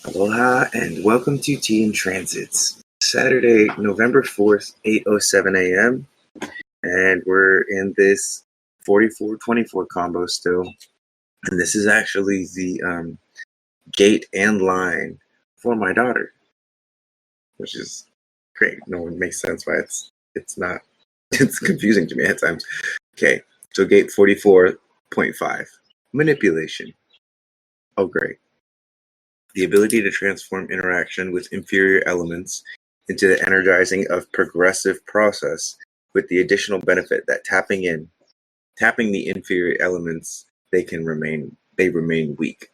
Aloha and welcome to Tea and Transits. Saturday, November 4th, 8:07 a.m. And we're in this 44-24 combo still. And this is actually the gate and line for my daughter, which is great. No one makes sense why it's not. It's confusing to me at times. Okay, so gate 44.5, manipulation. Oh, great. The ability to transform interaction with inferior elements into the energizing of progressive process, with the additional benefit that tapping the inferior elements, they remain weak.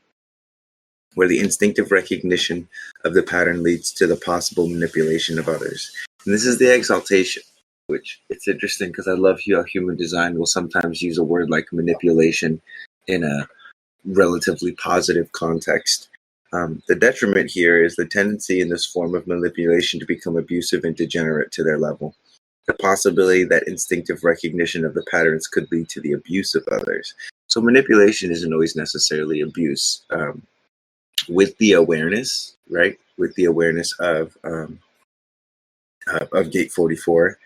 Where the instinctive recognition of the pattern leads to the possible manipulation of others. And this is the exaltation, which it's interesting because I love how human design will sometimes use a word like manipulation in a relatively positive context. The detriment here is the tendency in this form of manipulation to become abusive and degenerate to their level. The possibility that instinctive recognition of the patterns could lead to the abuse of others. So manipulation isn't always necessarily abuse. With the awareness, right? With the awareness of Gate 44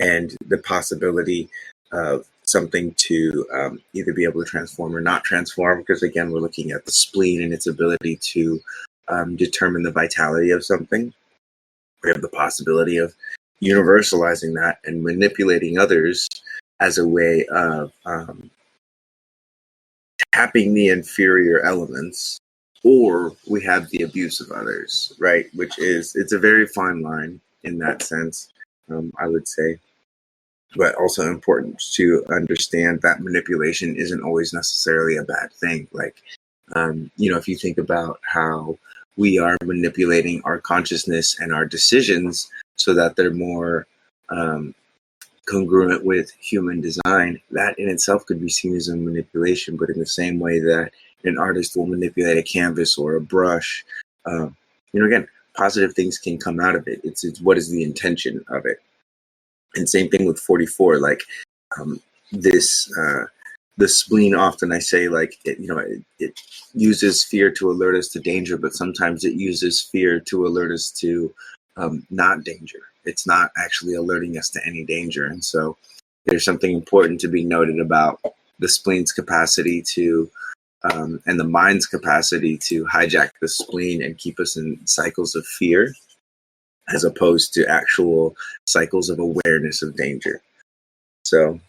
and the possibility of something to either be able to transform or not transform, because again, we're looking at the spleen and its ability to determine the vitality of something. We have the possibility of universalizing that and manipulating others as a way of tapping the inferior elements, or we have the abuse of others, right? It's a very fine line in that sense, I would say. But also important to understand that manipulation isn't always necessarily a bad thing. Like, if you think about how we are manipulating our consciousness and our decisions so that they're more congruent with human design, that in itself could be seen as a manipulation. But in the same way that an artist will manipulate a canvas or a brush, again, positive things can come out of it. It's what is the intention of it. And same thing with 44, like the spleen, often I say, like, it uses fear to alert us to danger, but sometimes it uses fear to alert us to not danger. It's not actually alerting us to any danger. And so there's something important to be noted about the spleen's capacity to, and the mind's capacity to hijack the spleen and keep us in cycles of fear, as opposed to actual cycles of awareness of danger. So,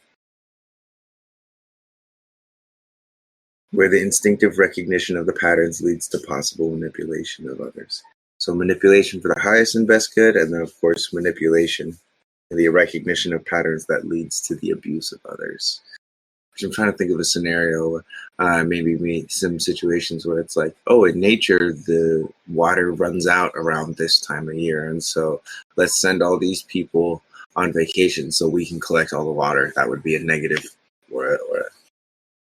where the instinctive recognition of the patterns leads to possible manipulation of others. So manipulation for the highest and best good, and then of course manipulation and the recognition of patterns that leads to the abuse of others. I'm trying to think of a scenario, maybe some situations where it's like, oh, in nature, the water runs out around this time of year. And so let's send all these people on vacation so we can collect all the water. That would be a negative or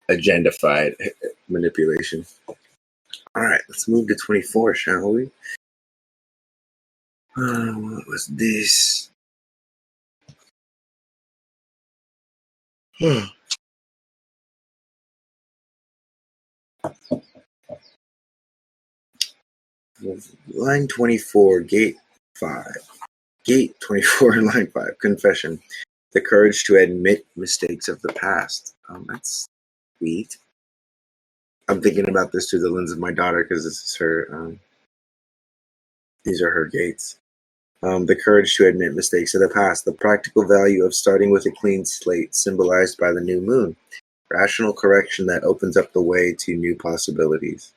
agendified manipulation. All right, let's move to 24, shall we? What was this? Line 24, gate 5. Gate 24, line 5, confession. The courage to admit mistakes of the past. That's sweet. I'm thinking about this through the lens of my daughter because this is her. These are her gates. The courage to admit mistakes of the past. The practical value of starting with a clean slate, symbolized by the new moon. Rational correction that opens up the way to new possibilities.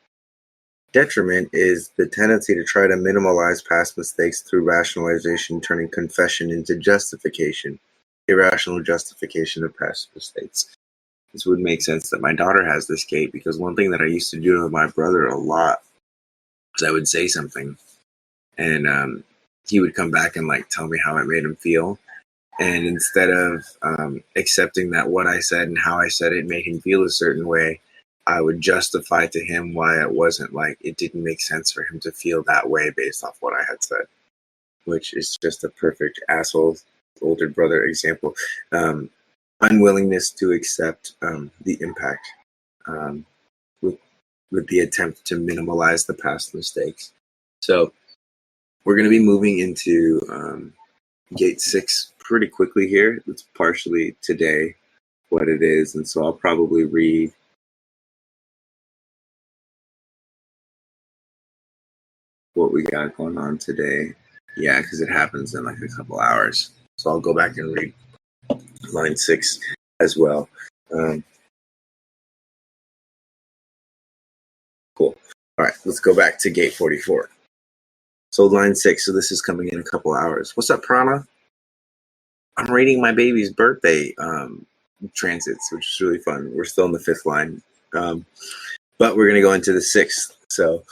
Detriment is the tendency to try to minimize past mistakes through rationalization, turning confession into justification, irrational justification of past mistakes. This would make sense that my daughter has this gate, because one thing that I used to do with my brother a lot was I would say something and he would come back and like tell me how it made him feel. And instead of accepting that what I said and how I said it made him feel a certain way, I would justify to him why it wasn't, like, it didn't make sense for him to feel that way based off what I had said, which is just a perfect asshole older brother example. Unwillingness to accept the impact with the attempt to minimize the past mistakes. So we're going to be moving into gate 6 pretty quickly here. It's partially today what it is, and so I'll probably read what we got going on today. Yeah, because it happens in like a couple hours. So I'll go back and read line 6 as well. Cool. All right, let's go back to gate 44. So line 6, so this is coming in a couple hours. What's up, Prana? I'm reading my baby's birthday transits, which is really fun. We're still in the 5th line, but we're going to go into the 6th. So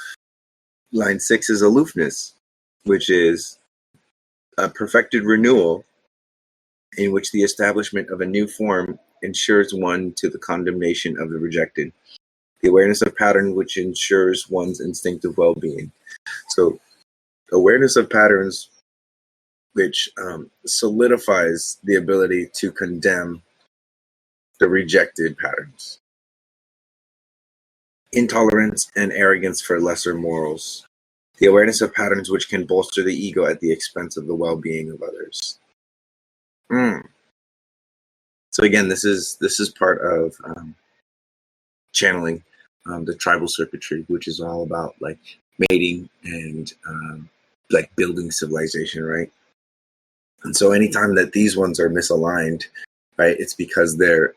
line 6 is aloofness, which is a perfected renewal in which the establishment of a new form ensures one to the condemnation of the rejected. The awareness of pattern which ensures one's instinctive well-being. So awareness of patterns which solidifies the ability to condemn the rejected patterns. Intolerance and arrogance for lesser morals. The awareness of patterns which can bolster the ego at the expense of the well-being of others. So again, this is part of channeling the tribal circuitry, which is all about like mating and like building civilization, right? And so anytime that these ones are misaligned, right, it's because they're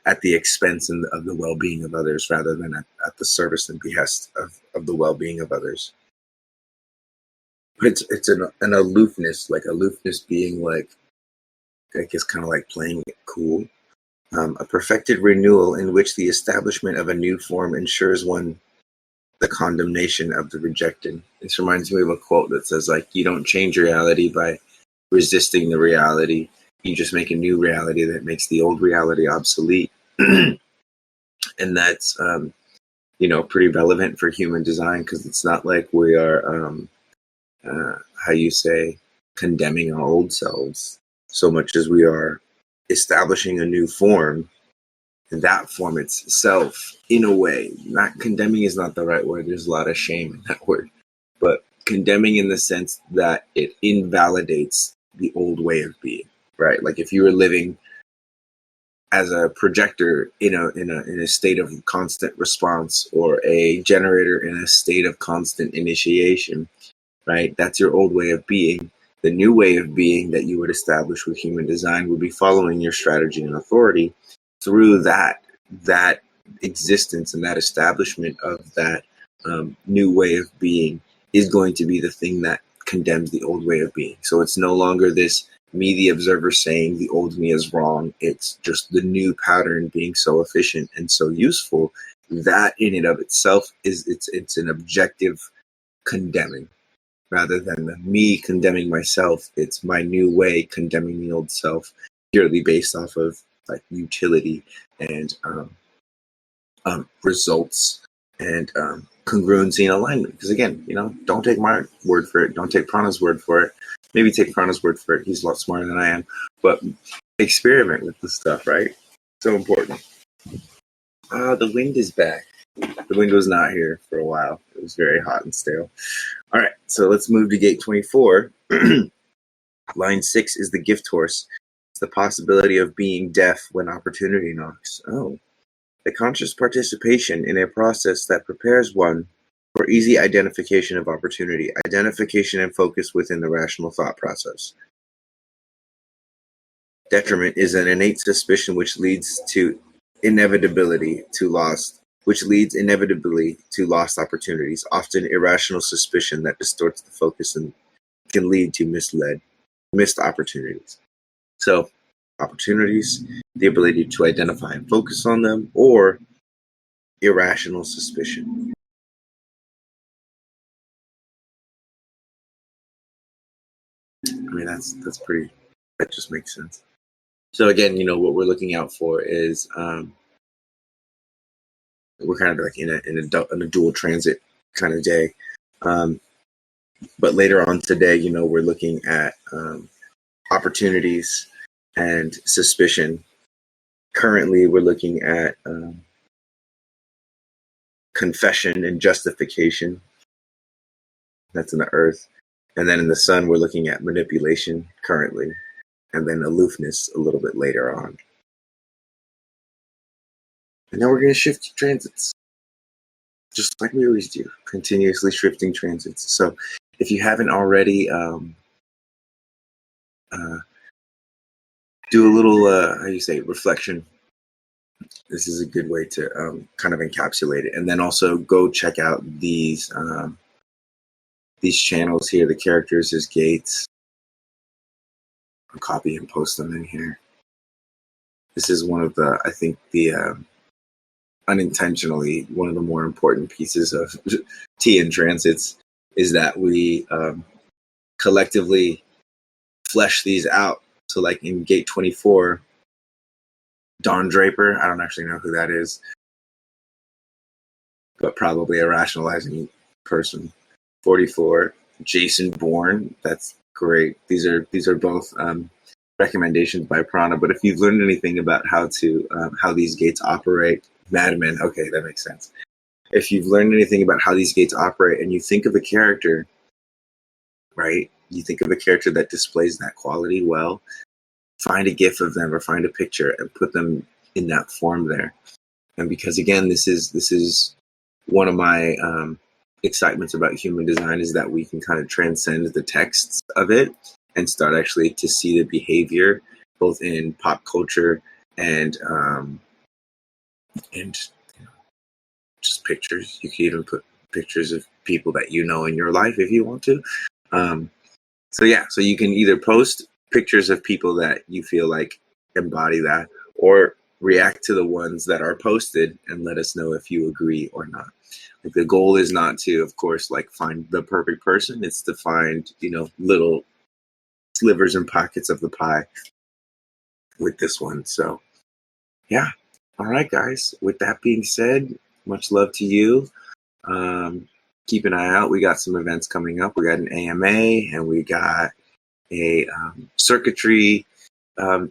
at the expense of the well-being of others rather than at the service and behest of the well-being of others. It's an aloofness, like aloofness being like, I guess, kind of like playing it cool. A perfected renewal in which the establishment of a new form ensures one the condemnation of the rejected. This reminds me of a quote that says, like, you don't change reality by resisting the reality. You just make a new reality that makes the old reality obsolete. And that's, pretty relevant for human design, because it's not like we are, how you say, condemning our old selves so much as we are establishing a new form. And that form itself, in a way, not condemning is not the right word. There's a lot of shame in that word, but condemning in the sense that it invalidates the old way of being, right? Like if you were living as a projector in a state of constant response, or a generator in a state of constant initiation, right? That's your old way of being. The new way of being that you would establish with human design would be following your strategy and authority through that existence, and that establishment of that new way of being is going to be the thing that condemns the old way of being. So it's no longer this me, the observer, saying the old me is wrong. It's just the new pattern being so efficient and so useful that in and of itself it's an objective condemning, rather than me condemning myself. It's my new way condemning the old self, purely based off of like utility and results and congruency and alignment. Because again, don't take my word for it. Don't take Prana's word for it. Maybe take Prana's word for it. He's a lot smarter than I am. But experiment with this stuff, right? So important. The wind is back. The wind was not here for a while. It was very hot and stale. All right, so let's move to gate 24. Line 6 is the gift horse. It's the possibility of being deaf when opportunity knocks. Oh. The conscious participation in a process that prepares one for easy identification of opportunity, identification and focus within the rational thought process. Detriment is an innate suspicion which leads inevitably to lost opportunities, often irrational suspicion that distorts the focus and can lead to missed opportunities. So opportunities, the ability to identify and focus on them, or irrational suspicion. I mean, that just makes sense. So again, what we're looking out for is we're kind of like in a dual transit kind of day. But later on today, we're looking at opportunities and suspicion. Currently, we're looking at confession and justification. That's in the Earth. And then in the Sun, we're looking at manipulation currently, and then aloofness a little bit later on. And then we're going to shift transits, just like we always do, continuously shifting transits. So if you haven't already, do a little, how do you say, reflection. This is a good way to kind of encapsulate it. And then also go check out these channels here, the characters as gates. I'll copy and post them in here. This is one of the, I think, the unintentionally, one of the more important pieces of T in transits is that we collectively flesh these out. So like in gate 24, Don Draper, I don't actually know who that is, but probably a rationalizing person. 44, Jason Bourne, that's great. These are both recommendations by Prana. But if you've learned anything about how these gates operate, Madmen, okay, that makes sense. If you've learned anything about how these gates operate, and you think of a character, right? You think of a character that displays that quality well. Find a GIF of them or find a picture and put them in that form there. And because again, this is one of my excitements about human design is that we can kind of transcend the texts of it and start actually to see the behavior both in pop culture and just pictures. You can even put pictures of people that you know in your life if you want to. So you can either post pictures of people that you feel like embody that, or react to the ones that are posted and let us know if you agree or not. Like the goal is not to, of course, like find the perfect person. It's to find, little slivers and pockets of the pie with this one. So yeah. All right, guys. With that being said, much love to you. Keep an eye out. We got some events coming up. We got an AMA and we got a circuitry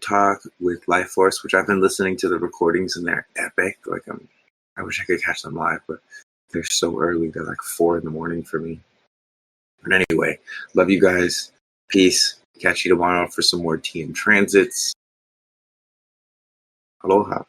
talk with Life Force, which I've been listening to the recordings and they're epic. Like I wish I could catch them live, but they're so early. They're like 4 a.m. for me. But anyway, love you guys. Peace. Catch you tomorrow for some more TN Transits. Aloha.